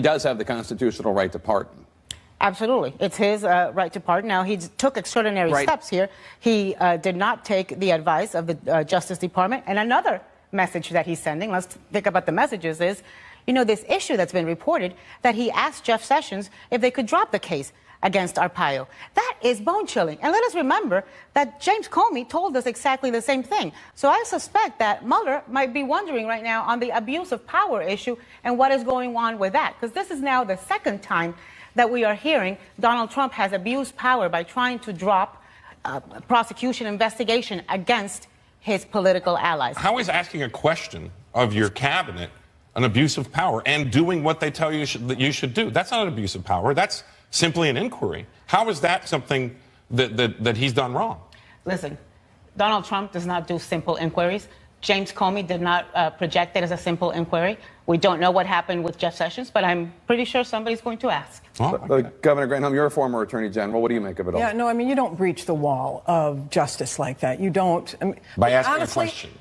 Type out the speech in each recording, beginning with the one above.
does have the constitutional right to pardon. Absolutely. It's his right to pardon. Now, he took extraordinary steps here. He did not take the advice of the Justice Department. And another message that he's sending, let's think about the messages, is, you know, this issue that's been reported that he asked Jeff Sessions if they could drop the case against Arpaio. That is bone-chilling. And let us remember that James Comey told us exactly the same thing. So I suspect that Mueller might be wondering right now on the abuse of power issue and what is going on with that. Because this is now the second time that we are hearing Donald Trump has abused power by trying to drop prosecution investigation against his political allies. How is asking a question of your cabinet an abuse of power and doing what they tell you that you should do? That's not an abuse of power. That's simply an inquiry. How is that something that he's done wrong? Listen, Donald Trump does not do simple inquiries. James Comey did not project it as a simple inquiry. We don't know what happened with Jeff Sessions, but I'm pretty sure somebody's going to ask. Governor Granholm, you're a former Attorney General. What do you make of it all? Yeah, no, I mean, you don't breach the wall of justice like that. You don't. I mean, by asking honestly, a question.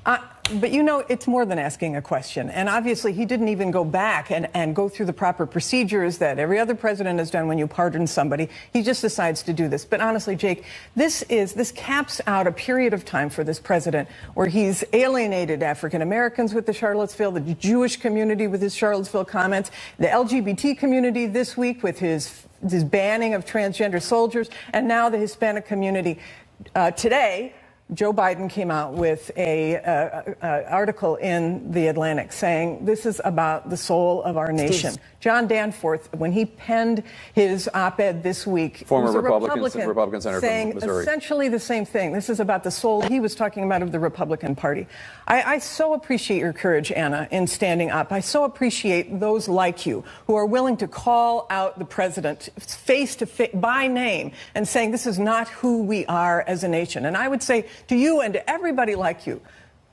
But, you know, it's more than asking a question. And obviously, he didn't even go back and go through the proper procedures that every other president has done when you pardon somebody. He just decides to do this. But honestly, Jake, this caps out a period of time for this president where he's alienated African Americans with the Charlottesville, the Jewish community with his Charlottesville comments, the LGBT community this week with his banning of transgender soldiers, and now the Hispanic community. Today, Joe Biden came out with a article in The Atlantic saying this is about the soul of our nation. John Danforth, when he penned his op-ed this week, former Republican senator saying from Missouri, essentially the same thing. This is about the soul he was talking about of the Republican Party. I so appreciate your courage, Anna, in standing up. I so appreciate those like you who are willing to call out the president face to face by name and saying this is not who we are as a nation. And I would say to you and to everybody like you,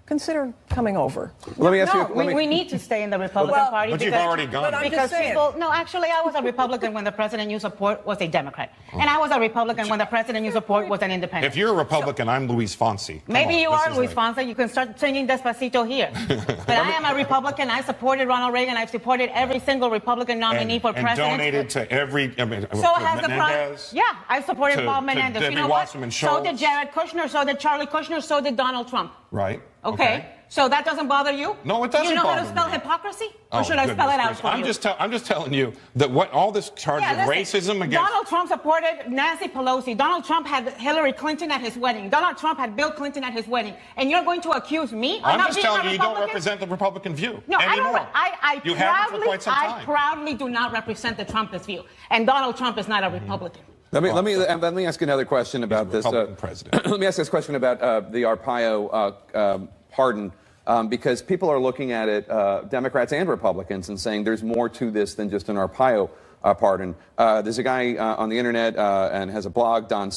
consider coming over. Let me ask you. We need to stay in the Republican Party. But you've already gone. Because people, no, actually, I was a Republican when the president you support was a Democrat. And I was a Republican when the president you support was an independent. If you're a Republican, I'm Luis Fonsi. Maybe you are Luis Fonsi. You can start singing Despacito here. But I am a Republican. I supported Ronald Reagan. I've supported every single Republican nominee for president. And donated to every. I mean, so has the president. Yeah, I supported Bob Menendez. You know what? So did Jared Kushner. So did Charlie Kushner. So did Donald Trump. Right. Okay. So that doesn't bother you? No, it doesn't. You know bother how to spell me. Hypocrisy? Or should I spell it out for you? I'm just telling you that what all this charge of racism against Donald Trump supported Nancy Pelosi. Donald Trump had Hillary Clinton at his wedding. Donald Trump had Bill Clinton at his wedding. And you're going to accuse me? I'm just telling you, you don't represent the Republican view. No, anymore. I haven't for quite some time. I proudly do not represent the Trumpist view. And Donald Trump is not a Republican. Let me ask another question about this. President. Let me ask this question about the Arpaio pardon. Because people are looking at it, Democrats and Republicans, and saying there's more to this than just an Arpaio pardon. There's a guy on the internet and has a blog, Don